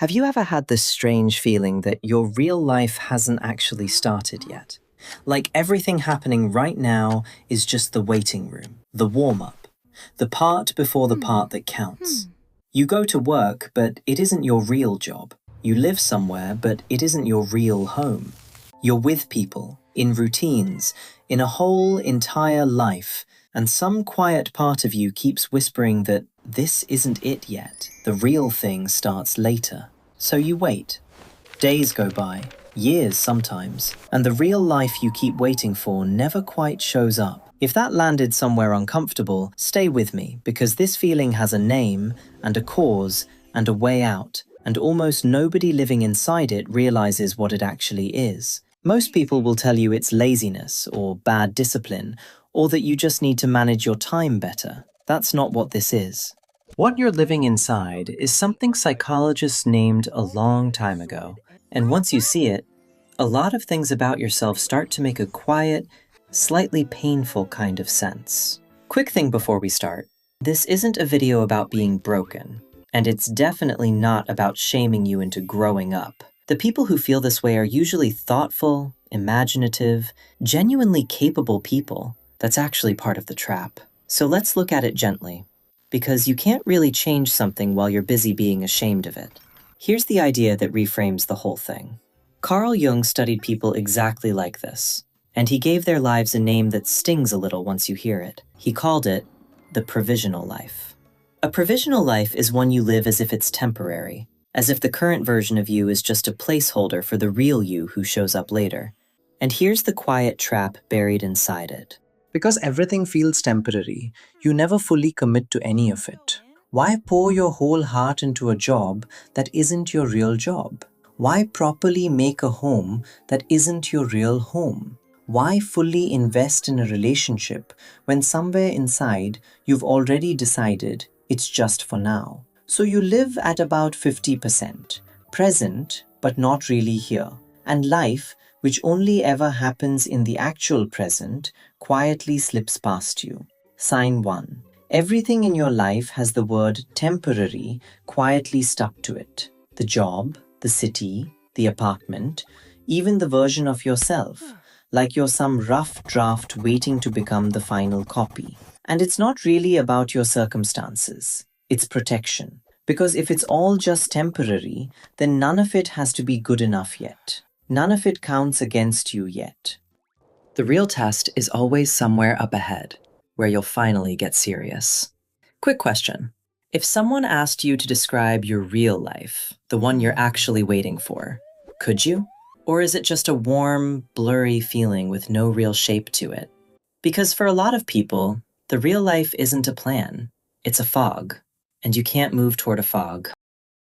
Have you ever had this strange feeling that your real life hasn't actually started yet? Like everything happening right now is just the waiting room, the warm-up, the part before the part that counts. You go to work, but it isn't your real job. You live somewhere, but it isn't your real home. You're with people, in routines, in a whole entire life, and some quiet part of you keeps whispering that this isn't it yet. The real thing starts later. So you wait. Days go by, years sometimes, and the real life you keep waiting for never quite shows up. If that landed somewhere uncomfortable, stay with me, because this feeling has a name, and a cause, and a way out, and almost nobody living inside it realizes what it actually is. Most people will tell you it's laziness, or bad discipline, or that you just need to manage your time better. That's not what this is. What you're living inside is something psychologists named a long time ago. And once you see it, a lot of things about yourself start to make a quiet, slightly painful kind of sense. Quick thing before we start. This isn't a video about being broken, and it's definitely not about shaming you into growing up. The people who feel this way are usually thoughtful, imaginative, genuinely capable people. That's actually part of the trap. So let's look at it gently, because you can't really change something while you're busy being ashamed of it. Here's the idea that reframes the whole thing. Carl Jung studied people exactly like this, and he gave their lives a name that stings a little once you hear it. He called it the provisional life. A provisional life is one you live as if it's temporary, as if the current version of you is just a placeholder for the real you who shows up later. And here's the quiet trap buried inside it. Because everything feels temporary, you never fully commit to any of it. Why pour your whole heart into a job that isn't your real job? Why properly make a home that isn't your real home? Why fully invest in a relationship when somewhere inside you've already decided it's just for now? So you live at about 50%, present but not really here, and life, which only ever happens in the actual present, quietly slips past you. Sign 1. Everything in your life has the word temporary quietly stuck to it. The job, the city, the apartment, even the version of yourself, like you're some rough draft waiting to become the final copy. And it's not really about your circumstances. It's protection. Because if it's all just temporary, then none of it has to be good enough yet. None of it counts against you yet. The real test is always somewhere up ahead, where you'll finally get serious. Quick question. If someone asked you to describe your real life, the one you're actually waiting for, could you? Or is it just a warm, blurry feeling with no real shape to it? Because for a lot of people, the real life isn't a plan. It's a fog, and you can't move toward a fog.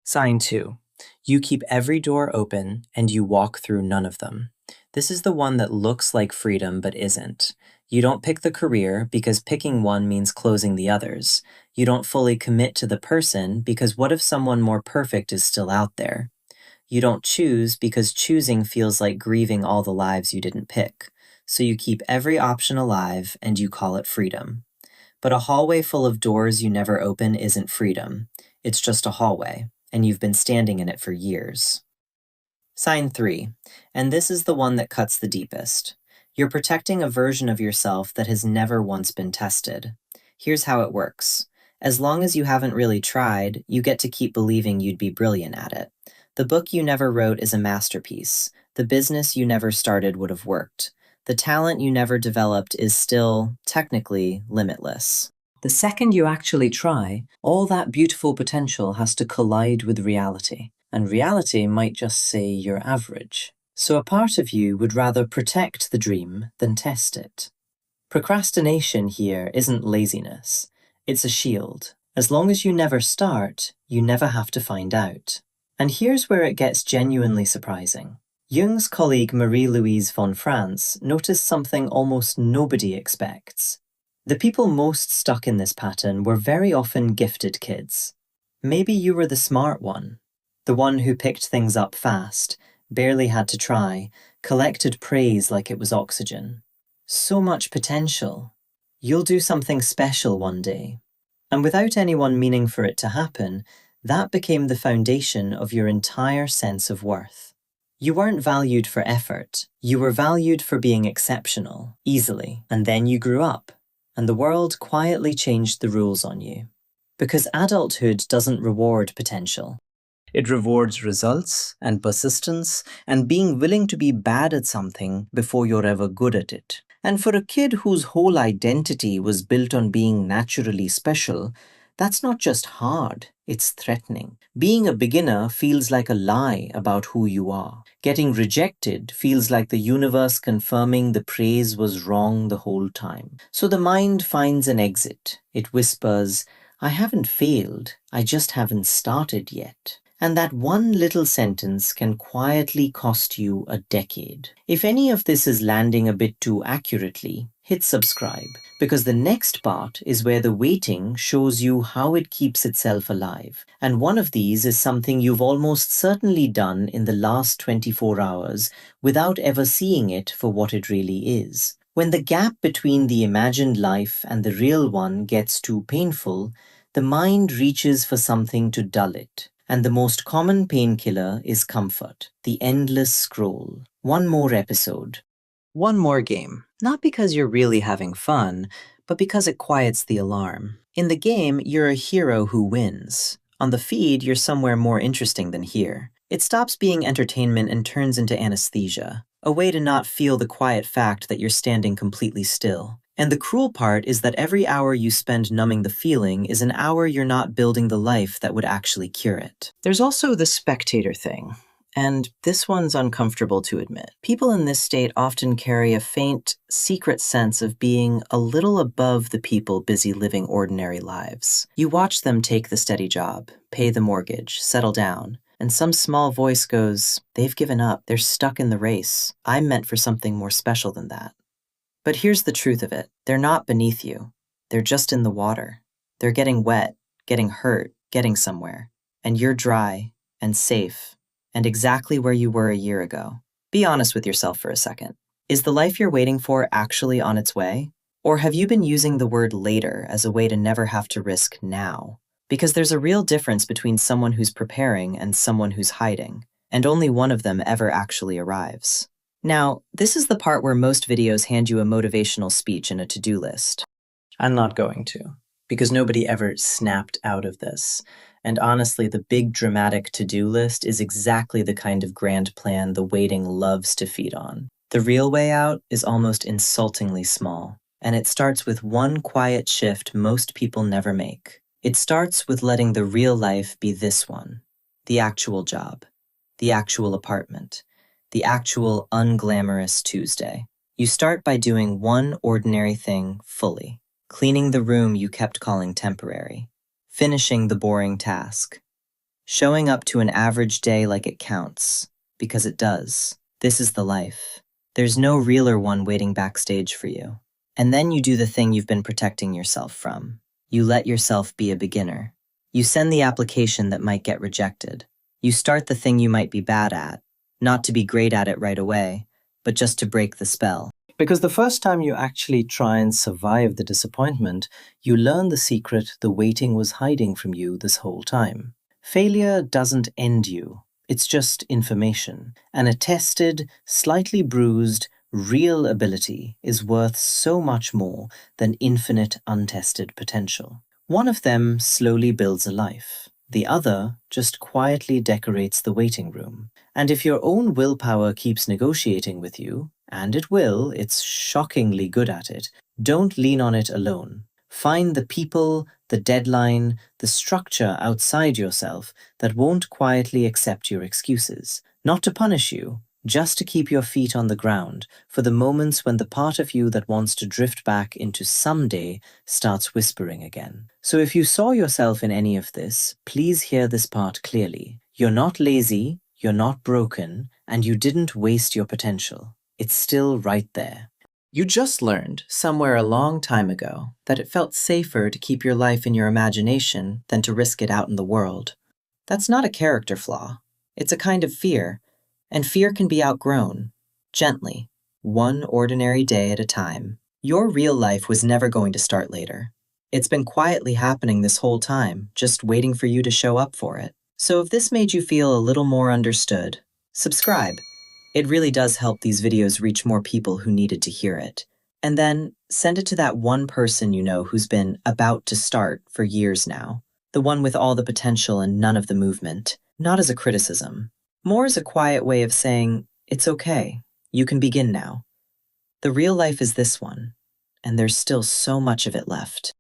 Sign 2. You keep every door open, and you walk through none of them. This is the one that looks like freedom but isn't. You don't pick the career because picking one means closing the others. You don't fully commit to the person because what if someone more perfect is still out there? You don't choose because choosing feels like grieving all the lives you didn't pick. So you keep every option alive and you call it freedom. But a hallway full of doors you never open isn't freedom. It's just a hallway, and you've been standing in it for years. Sign 3, and this is the one that cuts the deepest. You're protecting a version of yourself that has never once been tested. Here's how it works. As long as you haven't really tried, you get to keep believing you'd be brilliant at it. The book you never wrote is a masterpiece. The business you never started would have worked. The talent you never developed is still, technically, limitless. The second you actually try, all that beautiful potential has to collide with reality. And reality might just say you're average. So a part of you would rather protect the dream than test it. Procrastination here isn't laziness. It's a shield. As long as you never start, you never have to find out. And here's where it gets genuinely surprising. Jung's colleague Marie-Louise von Franz noticed something almost nobody expects. The people most stuck in this pattern were very often gifted kids. Maybe you were the smart one. The one who picked things up fast, barely had to try, collected praise like it was oxygen. So much potential. You'll do something special one day. And without anyone meaning for it to happen, That became the foundation of your entire sense of worth. You weren't valued for effort. You were valued for being exceptional, easily. And then you grew up, and the world quietly changed the rules on you. Because adulthood doesn't reward potential. It rewards results and persistence and being willing to be bad at something before you're ever good at it. And for a kid whose whole identity was built on being naturally special, that's not just hard, it's threatening. Being a beginner feels like a lie about who you are. Getting rejected feels like the universe confirming the praise was wrong the whole time. So the mind finds an exit. It whispers, I haven't failed, I just haven't started yet. And that one little sentence can quietly cost you a decade. If any of this is landing a bit too accurately, hit subscribe, because the next part is where the waiting shows you how it keeps itself alive. And one of these is something you've almost certainly done in the last 24 hours without ever seeing it for what it really is. When the gap between the imagined life and the real one gets too painful, the mind reaches for something to dull it. And the most common painkiller is comfort, the endless scroll. One more episode. One more game. Not because you're really having fun, but because it quiets the alarm. In the game, you're a hero who wins. On the feed, you're somewhere more interesting than here. It stops being entertainment and turns into anesthesia, a way to not feel the quiet fact that you're standing completely still. And the cruel part is that every hour you spend numbing the feeling is an hour you're not building the life that would actually cure it. There's also the spectator thing, and this one's uncomfortable to admit. People in this state often carry a faint, secret sense of being a little above the people busy living ordinary lives. You watch them take the steady job, pay the mortgage, settle down, and some small voice goes, they've given up, they're stuck in the race. I'm meant for something more special than that. But here's the truth of it. They're not beneath you. They're just in the water. They're getting wet, getting hurt, getting somewhere. And you're dry and safe and exactly where you were a year ago. Be honest with yourself for a second. Is the life you're waiting for actually on its way? Or have you been using the word later as a way to never have to risk now? Because there's a real difference between someone who's preparing and someone who's hiding, and only one of them ever actually arrives. Now, this is the part where most videos hand you a motivational speech and a to-do list. I'm not going to, because nobody ever snapped out of this. And honestly, the big dramatic to-do list is exactly the kind of grand plan the waiting loves to feed on. The real way out is almost insultingly small, and it starts with one quiet shift most people never make. It starts with letting the real life be this one, the actual job, the actual apartment, the actual unglamorous Tuesday. You start by doing one ordinary thing fully, cleaning the room you kept calling temporary, finishing the boring task, showing up to an average day like it counts, because it does. This is the life. There's no realer one waiting backstage for you. And then you do the thing you've been protecting yourself from. You let yourself be a beginner. You send the application that might get rejected. You start the thing you might be bad at, not to be great at it right away, but just to break the spell. Because the first time you actually try and survive the disappointment, you learn the secret the waiting was hiding from you this whole time. Failure doesn't end you. It's just information. And a tested, slightly bruised, real ability is worth so much more than infinite untested potential. One of them slowly builds a life. The other just quietly decorates the waiting room. And if your own willpower keeps negotiating with you, and it will, it's shockingly good at it, don't lean on it alone. Find the people, the deadline, the structure outside yourself that won't quietly accept your excuses. Not to punish you, just to keep your feet on the ground for the moments when the part of you that wants to drift back into someday starts whispering again. So if you saw yourself in any of this, please hear this part clearly. You're not lazy, you're not broken, and you didn't waste your potential. It's still right there. You just learned, somewhere a long time ago, that it felt safer to keep your life in your imagination than to risk it out in the world. That's not a character flaw. It's a kind of fear. And fear can be outgrown, gently, one ordinary day at a time. Your real life was never going to start later. It's been quietly happening this whole time, just waiting for you to show up for it. So if this made you feel a little more understood, subscribe. It really does help these videos reach more people who needed to hear it. And then send it to that one person you know who's been about to start for years now. The one with all the potential and none of the movement. Not as a criticism. More as a quiet way of saying, it's okay. You can begin now. The real life is this one, and there's still so much of it left.